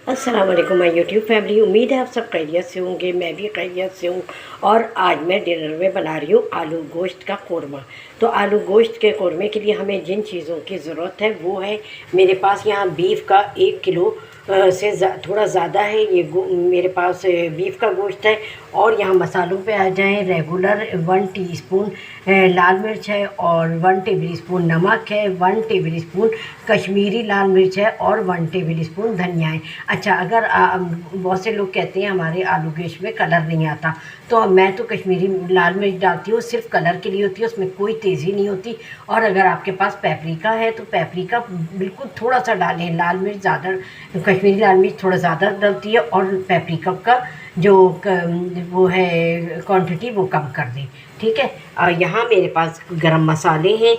अस्सलाम वालेकुम my YouTube family. उम्मीद है आप सब खैरियत से होंगे, मैं भी खैरियत से हूँ। और आज मैं डिनर में बना रही हूँ आलू गोश्त का कोरमा। तो आलू गोश्त के कोरमे के लिए हमें जिन चीज़ों की ज़रूरत है वो है, मेरे पास यहाँ बीफ का 1 किलो से थोड़ा ज़्यादा है ये मेरे पास बीफ का गोश्त है। और यहाँ मसालों पे आ जाएं, रेगुलर 1 टीस्पून लाल मिर्च है और 1 टेबल स्पून नमक है, 1 टेबल स्पून कश्मीरी लाल मिर्च है और 1 टेबल स्पून धनिया है। अच्छा, अगर बहुत से लोग कहते हैं हमारे आलू गोश्त में कलर नहीं आता, तो मैं तो कश्मीरी लाल मिर्च डालती हूँ, सिर्फ कलर के लिए होती है, उसमें कोई तेज़ी नहीं होती। और अगर आपके पास पेपरिका है तो पेपरिका बिल्कुल थोड़ा सा डालें, लाल मिर्च ज़्यादा, कश्मीरी लाल मिर्च थोड़ा ज़्यादा डलती है और पेपरिका का जो वो है क्वांटिटी वो कम कर दें, ठीक है। और यहाँ मेरे पास गरम मसाले हैं,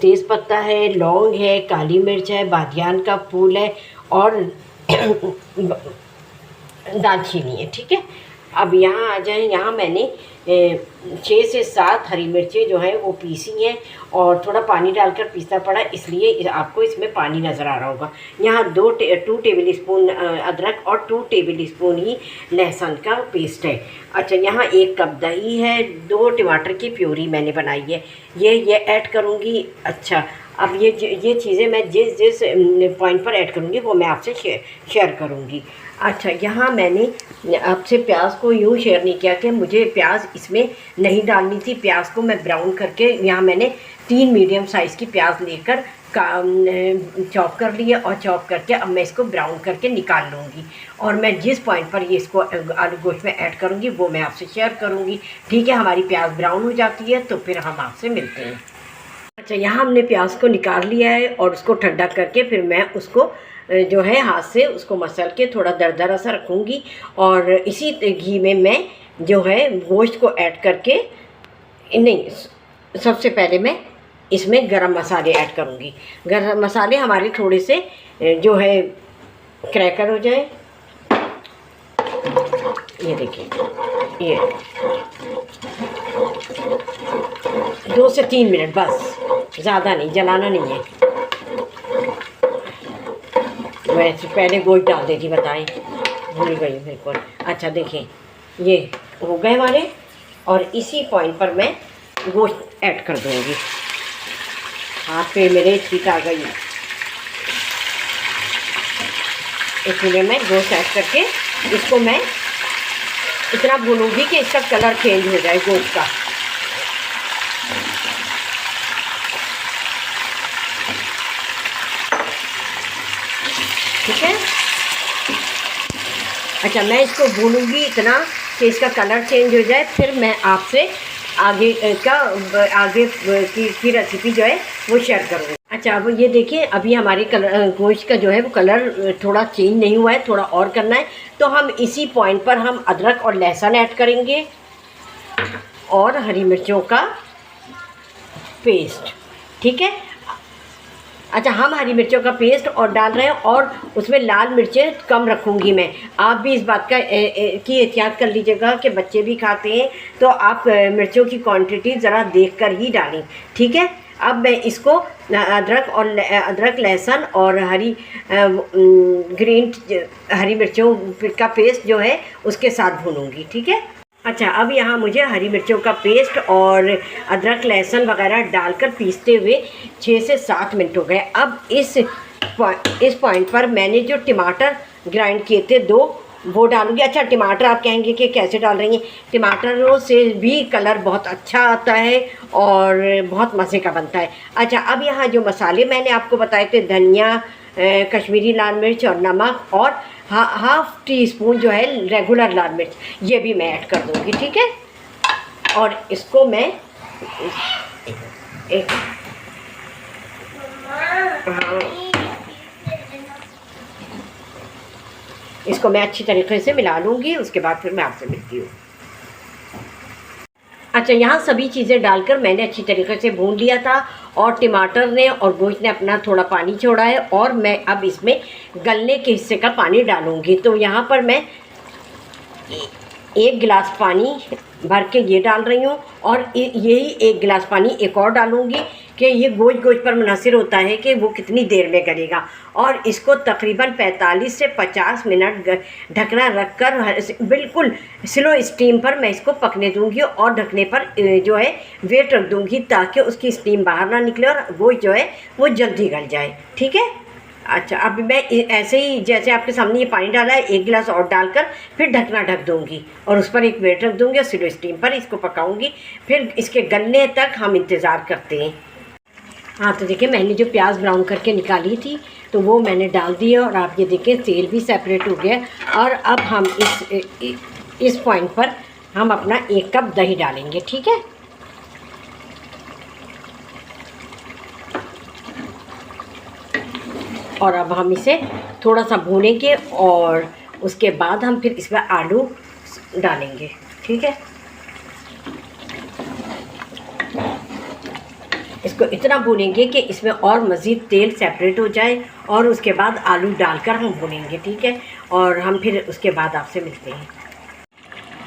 तेज़ पत्ता है, लौंग है, काली मिर्च है, बादियान का फूल है और दालचीनी है, ठीक है। अब यहाँ आ जाएं, यहाँ मैंने 6 से 7 हरी मिर्चें जो हैं वो पीसी हैं और थोड़ा पानी डालकर पीसना पड़ा, इसलिए आपको इसमें पानी नज़र आ रहा होगा। यहाँ 2 टेबल स्पून अदरक और 2 टेबल स्पून ही लहसुन का पेस्ट है। अच्छा, यहाँ 1 कप दही है, 2 टमाटर की प्यूरी मैंने बनाई है, ये ऐड करूँगी। अच्छा, अब ये चीज़ें मैं जिस पॉइंट पर ऐड करूँगी वो मैं आपसे शेयर करूँगी। अच्छा, यहाँ मैंने आपसे प्याज को यूँ शेयर नहीं किया कि मुझे प्याज इसमें नहीं डालनी थी। प्याज को मैं ब्राउन करके, यहाँ मैंने 3 मीडियम साइज़ की प्याज लेकर चॉप कर लिए और चॉप करके अब मैं इसको ब्राउन करके निकाल लूँगी। और मैं जिस पॉइंट पर ये इसको आलू गोश्त में ऐड करूँगी वो मैं आपसे शेयर करूँगी, ठीक है। हमारी प्याज ब्राउन हो जाती है तो फिर हम आपसे मिलते हैं। अच्छा, यहाँ हमने प्याज को निकाल लिया है और उसको ठंडा करके फिर मैं उसको जो है हाथ से उसको मसल के थोड़ा दरदरा सा रखूँगी। और इसी घी में मैं जो है गोश्त को ऐड करके, नहीं, सबसे पहले मैं इसमें गरम मसाले ऐड करूँगी। गरम मसाले हमारे थोड़े से जो है क्रैकर हो जाए। ये देखिए, ये 2 से 3 मिनट बस, ज़्यादा नहीं, जलाना नहीं है। मैं पहले गोश्त डाल देती, बताएं, भूल गई बिल्कुल। अच्छा, देखें ये हो गए हमारे, और इसी पॉइंट पर मैं गोश्त ऐड कर दूँगी। हाथ पे मेरे छींट आ गई, इसलिए मैं गोश्त ऐड करके इसको मैं इतना भूनूंगी कि इसका कलर चेंज हो जाए गोश्त का। ठीक है। अच्छा, मैं इसको भूनूंगी इतना कि इसका कलर चेंज हो जाए, फिर मैं आपसे आगे की रेसिपी जो है वो शेयर करूँगी। अच्छा, अब ये देखिए, अभी हमारे कलर गोश्त का जो है वो कलर थोड़ा चेंज नहीं हुआ है, थोड़ा और करना है। तो हम इसी पॉइंट पर हम अदरक और लहसुन ऐड करेंगे और हरी मिर्चों का पेस्ट, ठीक है। अच्छा, हम हरी मिर्चों का पेस्ट और डाल रहे हैं और उसमें लाल मिर्चें कम रखूँगी मैं। आप भी इस बात का की एहतियात कर लीजिएगा कि बच्चे भी खाते हैं, तो आप मिर्चों की क्वांटिटी ज़रा देखकर ही डालें, ठीक है। अब मैं इसको अदरक लहसुन और हरी मिर्चों का पेस्ट जो है उसके साथ भूनूँगी, ठीक है। अच्छा, अब यहाँ मुझे हरी मिर्चों का पेस्ट और अदरक लहसुन वगैरह डालकर पीसते हुए 6 से 7 मिनट हो गए। अब इस पॉइंट पर मैंने जो टमाटर ग्राइंड किए थे 2, वो डालूँगी। अच्छा, टमाटर आप कहेंगे कि कैसे डाल रही हैं, टमाटरों से भी कलर बहुत अच्छा आता है और बहुत मज़े का बनता है। अच्छा, अब यहाँ जो मसाले मैंने आपको बताए थे, धनिया, कश्मीरी लाल मिर्च और नमक और हाफ़ टी स्पून जो है रेगुलर लाल मिर्च, ये भी मैं ऐड कर दूँगी, ठीक है। और इसको मैं इसको मैं अच्छी तरीके से मिला लूँगी, उसके बाद फिर मैं आपसे मिलती हूँ। अच्छा, यहाँ सभी चीज़ें डालकर मैंने अच्छी तरीके से भून लिया था और टमाटर ने और गोश्त ने अपना थोड़ा पानी छोड़ा है और मैं अब इसमें गलने के हिस्से का पानी डालूँगी। तो यहाँ पर मैं 1 गिलास पानी भर के ये डाल रही हूँ, और यही 1 गिलास पानी एक और डालूँगी कि ये गोश्त पर मुनहसर होता है कि वो कितनी देर में गलेगा। और इसको तकरीबन 45 से 50 मिनट ढकना रख कर बिल्कुल स्लो स्टीम पर मैं इसको पकने दूँगी, और ढकने पर जो है वेट रख दूँगी ताकि उसकी स्टीम बाहर ना निकले और गोश्त जो है वो जल्दी गल जाए। ठीक है। अच्छा, अभी मैं ऐसे ही जैसे आपके सामने ये पानी डाला है 1 गिलास और डालकर फिर ढकना ढक दूँगी, और उस पर एक वेट रख दूँगी और स्लो स्टीम पर इसको पकाऊँगी। फिर इसके गलने तक हम इंतज़ार करते हैं। हाँ, तो देखिए मैंने जो प्याज ब्राउन करके निकाली थी तो वो मैंने डाल दी है, और आप ये देखें तेल भी सेपरेट हो गया। और अब हम इस पॉइंट पर हम अपना 1 कप दही डालेंगे। ठीक है। और अब हम इसे थोड़ा सा भूनेंगे, और उसके बाद हम फिर इसमें आलू डालेंगे। ठीक है। इसको इतना भूनेंगे कि इसमें और मज़ीद तेल सेपरेट हो जाए, और उसके बाद आलू डालकर हम भूनेंगे। ठीक है। और हम फिर उसके बाद आपसे मिलते हैं।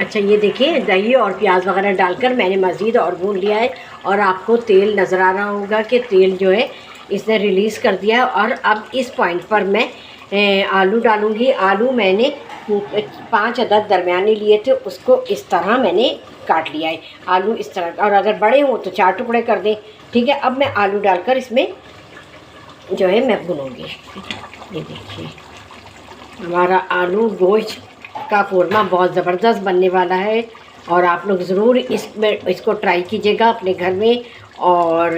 अच्छा, ये देखिए दही और प्याज वगैरह डालकर मैंने मज़ीद और भून लिया है, और आपको तेल नज़र आ रहा होगा कि तेल जो है इसने रिलीज़ कर दिया। और अब इस पॉइंट पर मैं आलू डालूँगी। आलू मैंने 5 अदद दरमियाने लिए थे, उसको इस तरह मैंने काट लिया है। आलू इस तरह, और अगर बड़े हों तो 4 टुकड़े कर दें। ठीक है। अब मैं आलू डालकर इसमें जो है मैं भूनूँगी। ये देखिए हमारा आलू गोश्त का क़ोरमा बहुत ज़बरदस्त बनने वाला है, और आप लोग ज़रूर इसको ट्राई कीजिएगा अपने घर में। और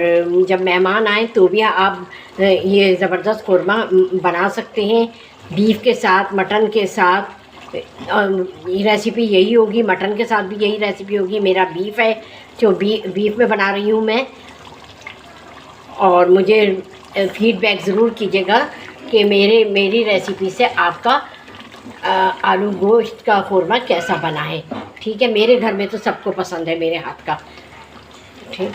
जब मेहमान आए तो भी आप ये ज़बरदस्त क़ोरमा बना सकते हैं, बीफ के साथ, मटन के साथ। ये रेसिपी यही होगी, मटन के साथ भी यही रेसिपी होगी। मेरा बीफ है जो बीफ में बना रही हूँ मैं। और मुझे फीडबैक ज़रूर कीजिएगा कि मेरी रेसिपी से आपका आलू गोश्त का क़ोरमा कैसा बना है। ठीक है। मेरे घर में तो सबको पसंद है मेरे हाथ का। ठीक।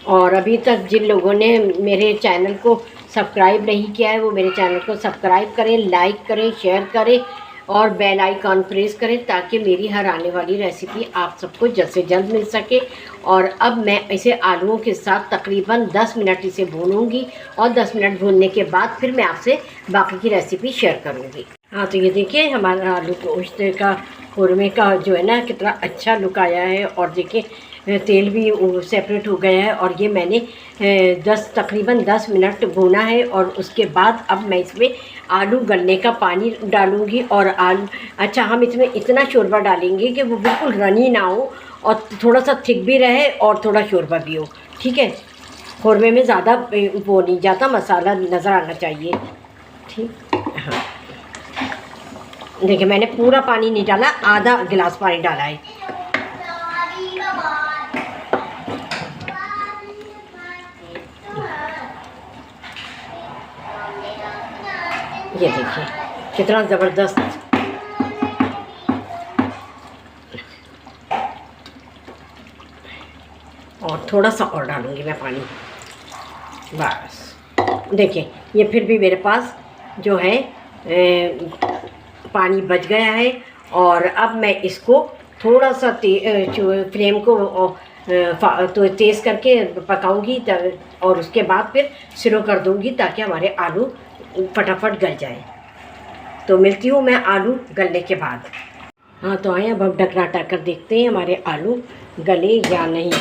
और अभी तक जिन लोगों ने मेरे चैनल को सब्सक्राइब नहीं किया है वो मेरे चैनल को सब्सक्राइब करें, लाइक करें, शेयर करें, और बेल आइकॉन प्रेस करें ताकि मेरी हर आने वाली रेसिपी आप सबको जल्द से जल्द मिल सके। और अब मैं इसे आलूओं के साथ तकरीबन 10 मिनट इसे भूनूंगी, और 10 मिनट भूनने के बाद फिर मैं आपसे बाकी की रेसिपी शेयर करूंगी। हाँ, तो ये देखिए हमारा आलू गोश्त का क़ोरमे का जो है ना कितना अच्छा लुक आया है, और देखिए तेल भी सेपरेट हो गया है। और ये मैंने तकरीबन 10 मिनट भूना है, और उसके बाद अब मैं इसमें आलू गलने का पानी डालूँगी। और अच्छा, हम इसमें इतना शोरबा डालेंगे कि वो बिल्कुल रनी ना हो, और थोड़ा सा थिक भी रहे और थोड़ा शोरबा भी हो। ठीक है। क़ोरमे में ज़्यादा वो नहीं जाता, मसाला नज़र आना चाहिए। ठीक। हाँ, देखिए मैंने पूरा पानी नहीं डाला, आधा गिलास पानी डाला है। ये देखिए कितना ज़बरदस्त। और थोड़ा सा और डालूँगी मैं पानी, बस। देखिए ये फिर भी मेरे पास जो है पानी बच गया है। और अब मैं इसको थोड़ा सा फ्लेम को तो तेज़ करके पकाऊंगी, और उसके बाद फिर स्लो कर दूंगी ताकि हमारे आलू फटाफट गल जाए। तो मिलती हूँ मैं आलू गलने के बाद। हाँ, तो आए अब हम ढकना हटा कर देखते हैं हमारे आलू गले या नहीं।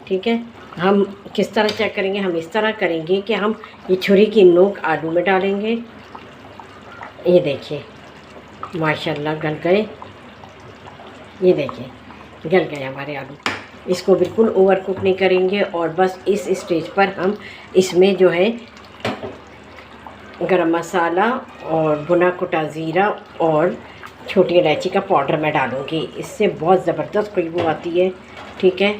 ठीक है। हम किस तरह चेक करेंगे, हम इस तरह करेंगे कि हम ये छुरी की नोक आलू में डालेंगे। ये देखिए माशाल्लाह गल गए। ये देखिए गल गए हमारे आलू। इसको बिल्कुल ओवर कुक नहीं करेंगे, और बस इस स्टेज पर हम इसमें जो है गरम मसाला और भुना कुटा ज़ीरा और छोटी इलायची का पाउडर मैं डालूँगी। इससे बहुत ज़बरदस्त खुशबू आती है। ठीक है।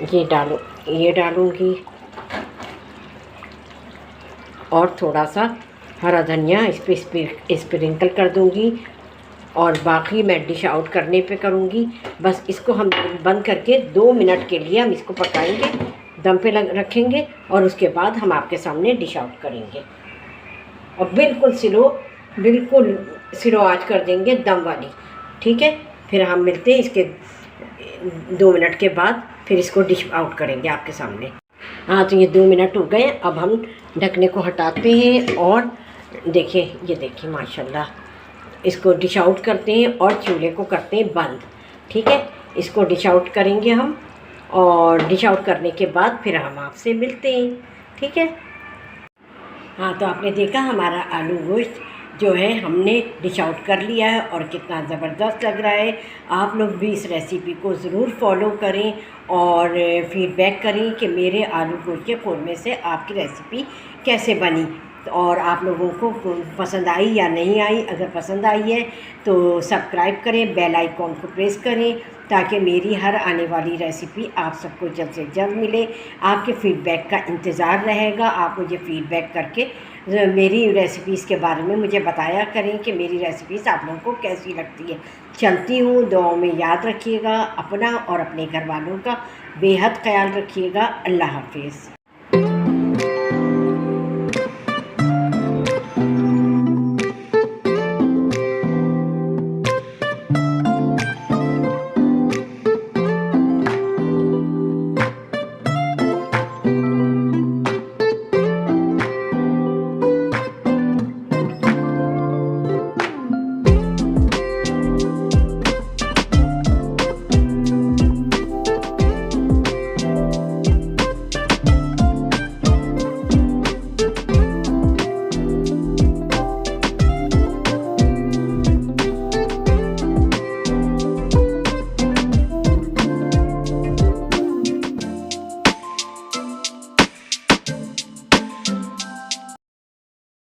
ये डालूँगी, और थोड़ा सा हरा धनिया इस पर स्प्रिंकल कर दूँगी, और बाकी मैं डिश आउट करने पे करूँगी। बस इसको हम बंद करके 2 मिनट के लिए हम इसको पकाएंगे, दम पे रखेंगे, और उसके बाद हम आपके सामने डिश आउट करेंगे। और बिल्कुल स्लो आंच कर देंगे दम वाली। ठीक है। फिर हम मिलते हैं इसके 2 मिनट के बाद फिर इसको डिश आउट करेंगे आपके सामने। हाँ, तो ये 2 मिनट हो गए। अब हम ढकने को हटाते हैं और देखिए, ये देखिए माशाल्लाह, इसको डिश आउट करते हैं और चूल्हे को करते हैं बंद। ठीक है, इसको डिश आउट करेंगे हम, और डिश आउट करने के बाद फिर हम आपसे मिलते हैं। ठीक है। हाँ, तो आपने देखा हमारा आलू गोश्त जो है हमने डिश आउट कर लिया है और कितना ज़बरदस्त लग रहा है। आप लोग भी इस रेसिपी को ज़रूर फॉलो करें और फीडबैक करें कि मेरे आलू गोश्त के क़ोरमे से आपकी रेसिपी कैसे बनी और आप लोगों को पसंद आई या नहीं आई। अगर पसंद आई है तो सब्सक्राइब करें, बेल आइकॉन को प्रेस करें ताकि मेरी हर आने वाली रेसिपी आप सबको जल्द से जल्द मिले। आपके फ़ीडबैक का इंतज़ार रहेगा। आप मुझे फ़ीडबैक करके मेरी रेसिपीज़ के बारे में मुझे बताया करें कि मेरी रेसिपीज़ आप लोगों को कैसी लगती है। चलती हूँ, दुआओं में याद रखिएगा अपना और अपने घर वालों का बेहद ख्याल रखिएगा। अल्लाह हाफ़िज़।